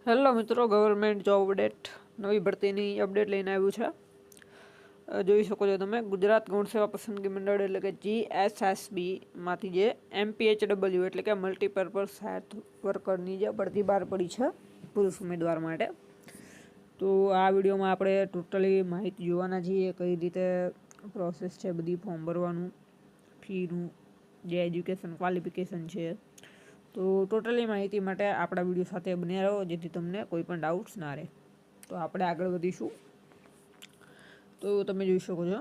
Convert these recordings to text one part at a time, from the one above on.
Hello મિત્રો, government job update નવી ભરતીની અપડેટ લઈને આવ્યું છે. જોઈ શકો છો તમે, ગુજરાત ગૌણ સેવા પસંદગી મંડળ એટલે કે GSSBમાંથી જે MPHW એટલે કે મલ્ટીપર્પઝ હેલ્થ વર્કરની જે ભરતી બહાર પડી છે પુરુષ ઉમેદવાર માટે. તો આ વિડીયોમાં આપણે ટોટલી માહિતી જોવાના છીએ, કઈ રીતે પ્રોસેસ છે બધી, ફોર્મ ભરવાનું, ફીનું, જે એજ્યુકેશન ક્વોલિફિકેશન છે. તો ટોટલી માહિતી માટે આપણા વિડીયો સાથે બન્યા રહો, જેથી તમને કોઈ પણ ડાઉટ્સ ના રહે. તો આપણે આગળ વધીશું. તો તમે જોઈ શકો છો,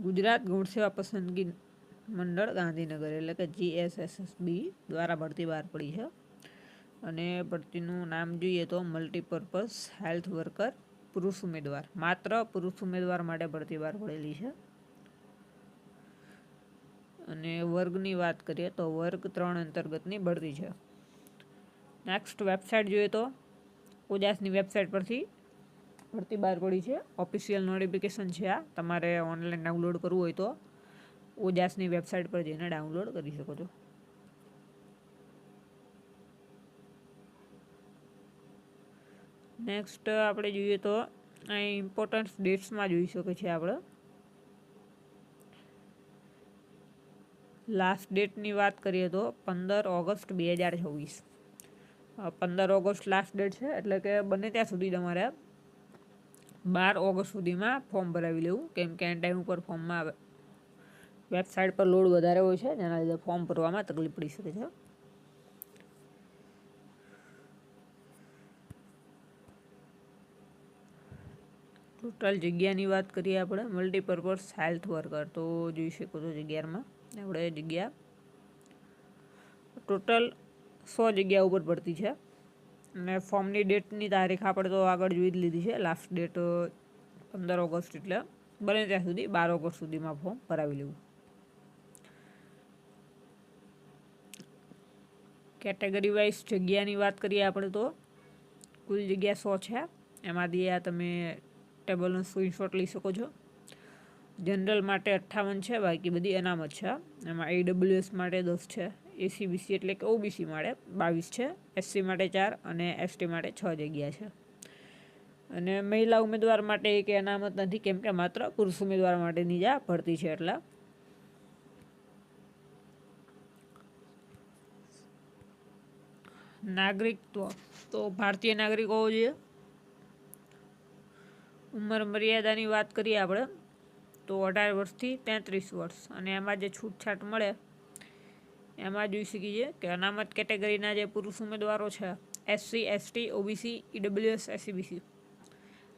ગુજરાત ગૌણ સેવા પસંદગી મંડળ ગાંધીનગર એટલે કે GSSB દ્વારા ભરતી બહાર પડી છે. અને ભરતીનું નામ જોઈએ તો મલ્ટીપર્પઝ હેલ્થ વર્કર પુરુષ ઉમેદવાર, માત્ર પુરુષ ઉમેદવાર માટે ભરતી બહાર પડેલી છે. અને વર્ગની વાત કરીએ તો વર્ગ 3 અંતર્ગતની ભરતી છે. નેક્સ્ટ વેબસાઇટ જોઈએ તો ઓજાસની વેબસાઇટ પરથી ભરતી બહાર પડી છે. ઓફિશિયલ નોટિફિકેશન છે આ. તમારે ઓનલાઈન ડાઉનલોડ કરવું હોય તો ઓજાસની વેબસાઇટ પર જઈને ડાઉનલોડ કરી શકો છો. નેક્સ્ટ આપણે જોઈએ તો અહીં ઇમ્પોર્ટન્ટ ડેટ્સમાં જોઈ શકે છે આપણે. લાસ્ટ ડેટની વાત કરીએ તો 15 ઓગસ્ટ 2024. 15 ઓગસ્ટ લાસ્ટ ડેટ છે, એટલે કે બને ત્યાં સુધી તમારે 12 ઓગસ્ટ સુધીમાં ફોર્મ ભરાવી લેવું, કેમ કે એન ટાઈમ ઉપર ફોર્મમાં વેબસાઇટ પર લોડ વધારે હોય છે, જેના લીધે ફોર્મ ભરવામાં તકલીફ પડી શકે છે. ટોટલ જગ્યાની વાત કરીએ આપણે, મલ્ટીપર્પઝ હેલ્થ વર્કર, તો જોઈ શકો છો જગ્યામાં આપણે જગ્યા ટોટલ 100 જગ્યા ઉપર ભરતી છે. અને ફોર્મની ડેટની તારીખ આપણે તો આગળ જોઈ જ લીધી છે. લાસ્ટ ડેટ 15 ઓગસ્ટ, એટલે બને ત્યાં સુધી 12 ઓગસ્ટ સુધીમાં ફોર્મ ભરાવી લેવું. કેટેગરી વાઇઝ જગ્યાની વાત કરીએ આપણે તો કુલ જગ્યા 100 છે. એમાંથી આ તમે ટેબલનો સ્ક્રીનશોટ લઈ શકો છો. જનરલ માટે 58 છે, બાકી બધી અનામત છે. એમાં AWS માટે 10 છે, ACBC એટલે કે OBC માટે 22 છે, SC માટે 4 અને ST માટે 6 જગ્યા છે. અને મહિલા ઉમેદવાર માટે એક અનામત નથી, કેમ કે માત્ર પુરુષ ઉમેદવાર માટેની જ આ ભરતી છે. એટલા નાગરિકત્વ તો ભારતીય નાગરિક હોવો જોઈએ. ઉંમર મર્યાદાની વાત કરીએ આપણે તો 18 વર્ષથી 33 વર્ષ. અને એમાં જે છૂટછાટ મળે એમાં જોઈ શકીએ કે અનામત કેટેગરીના જે પુરુષ ઉમેદવારો છે, SC, ST, OBC, EWS, SCBC,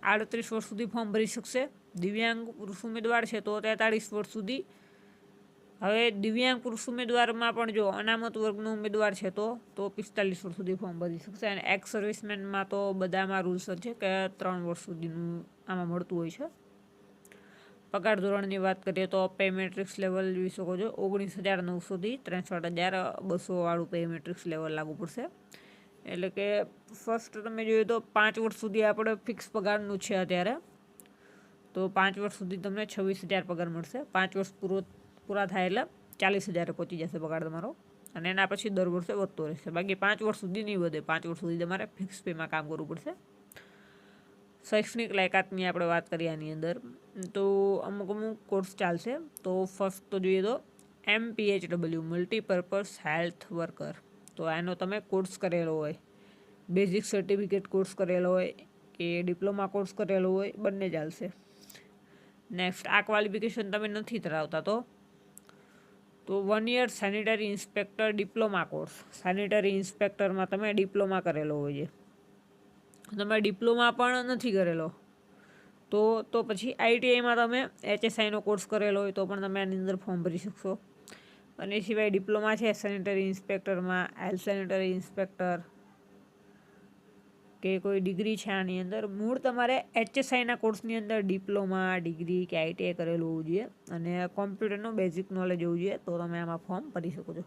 38 વર્ષ સુધી ફોર્મ ભરી શકશે. દિવ્યાંગ પુરુષ ઉમેદવાર છે તો 43 વર્ષ સુધી. હવે દિવ્યાંગ પુરુષ ઉમેદવારમાં પણ જો અનામત વર્ગનો ઉમેદવાર છે તો 45 વર્ષ સુધી ફોર્મ ભરી શકશે. અને એક્સ સર્વિસમેનમાં તો બધામાં રૂલ્સ છે કે 3 વર્ષ સુધીનું આમાં મળતું હોય છે. પગાર ધોરણની વાત કરીએ તો પે મેટ્રિક્સ લેવલ જોઈ શકો છો, 19,900થી 63,200 વાળું પે મેટ્રિક્સ લેવલ લાગુ પડશે. એટલે કે ફર્સ્ટ તમે જોઈએ તો 5 વર્ષ સુધી આપણે ફિક્સ પગારનું છે અત્યારે, તો 5 વર્ષ સુધી તમને 26,000 પગાર મળશે. 5 વર્ષ પૂરા થાય એટલે 40,000 પહોંચી જશે પગાર તમારો. અને એના પછી દર વર્ષે વધતો રહેશે. બાકી 5 વર્ષ સુધી નહીં વધે. 5 વર્ષ સુધી તમારે ફિક્સ પેમાં કામ કરવું પડશે. શૈક્ષણિક લાયકાતની આપણે વાત કરીએ આની અંદર, તો અમુક કોર્સ ચાલશે. તો ફર્સ્ટ તો જોઈએ તો MPHW મલ્ટીપર્પઝ હેલ્થ વર્કર, તો એનો તમે કોર્સ કરેલો હોય, બેઝિક સર્ટિફિકેટ કોર્સ કરેલો હોય કે ડિપ્લોમા કોર્સ કરેલો હોય, બંને ચાલશે. નેક્સ્ટ, આ ક્વોલિફિકેશન તમે નથી ધરાવતા તો 1 year sanitary inspector diploma course. Sanitary ઇન્સ્પેક્ટરમાં તમે ડિપ્લોમા કરેલો હોય છે. તમે ડિપ્લોમા પણ નથી કરેલો તો પછી ITIમાં તમે HSIનો કોર્સ કરેલો હોય તો પણ તમે આની અંદર ફોર્મ ભરી શકશો. અને એ સિવાય ડિપ્લોમા છે સેનિટરી ઇન્સ્પેક્ટરમાં, હેલ્થ સેનિટરી ઇન્સ્પેક્ટર કે કોઈ ડિગ્રી છે આની અંદર, મૂળ તમારે HSIના કોર્સની અંદર ડિપ્લોમા, ડિગ્રી કે ITI કરેલું હોવું જોઈએ અને કોમ્પ્યુટરનું બેઝિક નોલેજ હોવું જોઈએ, તો તમે આમાં ફોર્મ ભરી શકો છો.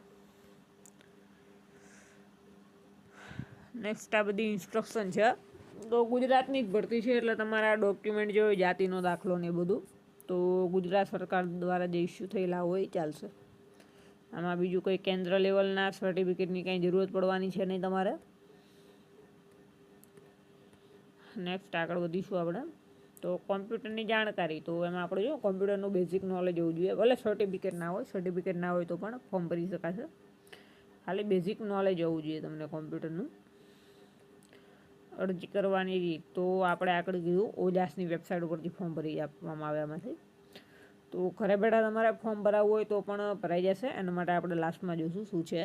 નેક્સ્ટ, આ બધી ઇન્સ્ટ્રક્શન છે. તો ગુજરાતની જ ભરતી છે, એટલે તમારા ડોક્યુમેન્ટ જે હોય, જાતિનો દાખલો ને એ બધું, તો ગુજરાત સરકાર દ્વારા જે ઇસ્યુ થયેલા હોય ચાલશે. આમાં બીજું કોઈ કેન્દ્ર લેવલના સર્ટિફિકેટની કંઈ જરૂરત પડવાની છે નહીં તમારે. નેક્સ્ટ આગળ વધીશું આપણે. તો કોમ્પ્યુટરની જાણકારી, તો એમાં આપણે જો કોમ્પ્યુટરનું બેઝિક નોલેજ હોવું જોઈએ. ભલે સર્ટિફિકેટ ના હોય તો પણ ફોર્મ ભરી શકાશે. ખાલી બેઝિક નોલેજ હોવું જોઈએ તમને કોમ્પ્યુટરનું. અરજી કરવાની રીત, તો આપણે આગળ કીધું ઓજાસની વેબસાઇટ ઉપરથી ફોર્મ ભરી આપવામાં આવે એમાંથી. તો ઘરે બેઠા તમારે ફોર્મ ભરાવવું હોય તો પણ ભરાઈ જશે. એના માટે આપણે લાસ્ટમાં જોઈશું શું છે.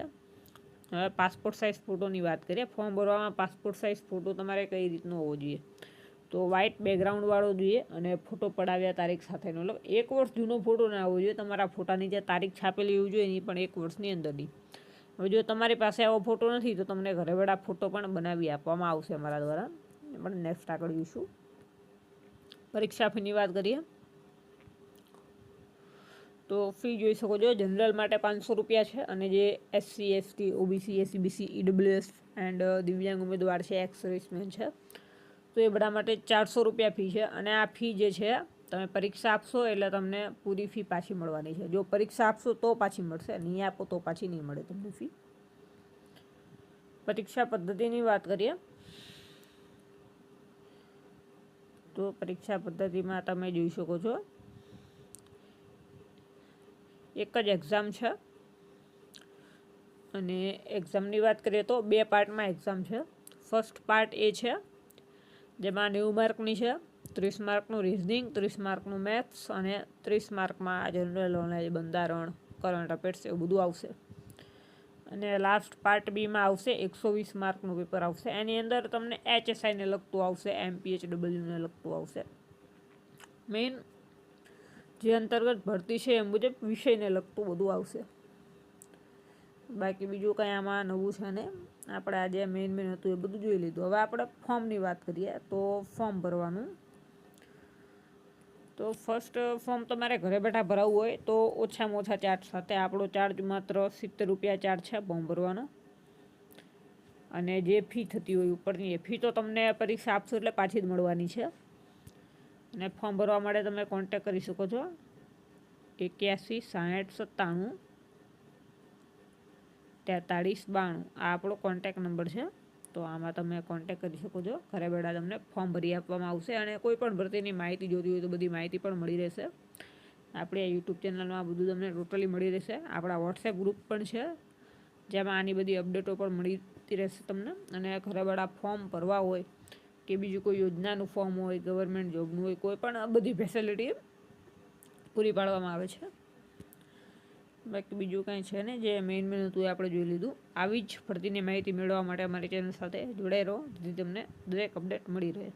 હવે પાસપોર્ટ સાઇઝ ફોટોની વાત કરીએ. ફોર્મ ભરવામાં પાસપોર્ટ સાઇઝ ફોટો તમારે કઈ રીતનો હોવો જોઈએ? તો વ્હાઇટ બેકગ્રાઉન્ડવાળો જોઈએ અને ફોટો પડાવ્યા તારીખ સાથેનો. મતલબ 1 વર્ષ જૂનો ફોટો ના હોવો જોઈએ. તમારા ફોટાની જે તારીખ છાપેલી હોવી જોઈએ એની પણ 1 વર્ષની અંદરની. હવે જો તમારી પાસે આવો ફોટો નથી તો તમને ઘરે બેઠા ફોટો પણ બનાવી આપવામાં આવશે અમારા દ્વારા. પણ નેક્સ્ટ આગળ જોઈશું. પરીક્ષા ફીની વાત કરીએ તો ફી જોઈ શકો છો. જનરલ માટે 500 રૂપિયા છે અને જે SC ST OBC SC BC EWS and દિવ્યાંગ ઉમેદવાર છે, એક્સ સર્વિસમેન છે, તો એ બધા માટે 400 રૂપિયા ફી છે. અને આ ફી જે છે તમે પરીક્ષા આપશો એટલે તમને પૂરી ફી પાછી મળવાની છે. જો પરીક્ષા આપશો તો પાછી મળશે, નહીં આપો તો પાછી નહીં મળે તમને ફી. પરીક્ષા પદ્ધતિની વાત કરીએ તો પરીક્ષા પદ્ધતિમાં તમે જોઈ શકો છો એક જ એક્ઝામ છે. અને એક્ઝામની વાત કરીએ તો 2 પાર્ટમાં એક્ઝામ છે. ફર્સ્ટ પાર્ટ એ છે જેમાં 90 માર્કની છે. 30 માર્કનું રિઝનિંગ, 30 માર્કનું મેથ્સ અને 30 માર્કમાં જનરલ નોલેજ, બંધારણ, કરંટ અફેર્સ એવું બધું આવશે. અને લાસ્ટ પાર્ટ બીમાં આવશે 120 માર્કનું પેપર આવશે. એની અંદર તમને HSIને લગતું આવશે, MPHWને લગતું આવશે. મેઇન જે અંતર્ગત ભરતી છે એ મુજબ વિષયને લગતું બધું આવશે. બાકી બીજું કંઈ આમાં નવું છે ને. આપણે આજે મેઇન હતું એ બધું જોઈ લીધું. હવે આપણે ફોર્મની વાત કરીએ તો ફોર્મ ભરવાનું. તો ફર્સ્ટ ફોર્મ તમારે ઘરે બેઠા ભરાવવું હોય તો ઓછામાં ઓછા ચાર્જ સાથે. આપણો ચાર્જ માત્ર 70 રૂપિયા ચાર્જ છે ફોર્મ ભરવાનો. અને જે ફી થતી હોય ઉપરની એ ફી તો તમને પરીક્ષા આપશો એટલે પાછી જ મળવાની છે. અને ફોર્મ ભરવા માટે તમે કોન્ટેક કરી શકો છો 81 60 97 43 92. આ આપણો કોન્ટેક નંબર છે. તો આમાં તમે કોન્ટેક કરી શકો છો. ઘરે બેઠા તમને ફોર્મ ભરી આપવામાં આવશે. અને કોઈ પણ ભરતીની માહિતી જોતી હોય તો બધી માહિતી પણ મળી રહેશે. આપણી આ યુટ્યુબ ચેનલમાં બધું તમને ટોટલી મળી રહેશે. આપણા વોટ્સએપ ગ્રુપ પણ છે જેમાં આની બધી અપડેટો પણ મળતી રહેશે તમને. અને ઘરે બેઠા ફોર્મ ભરવા હોય કે બીજું કોઈ યોજનાનું ફોર્મ હોય, ગવર્મેન્ટ જોબનું હોય, કોઈ પણ બધી ફેસિલિટી પૂરી પાડવામાં આવે છે. બાકી બીજું કાંઈ છે ને. જે મેઇન હતું એ આપણે જોઈ લીધું. આવી જ ભરતીની માહિતી મેળવવા માટે અમારી ચેનલ સાથે જોડાઈ રહો, જેથી તમને દરેક અપડેટ મળી રહે.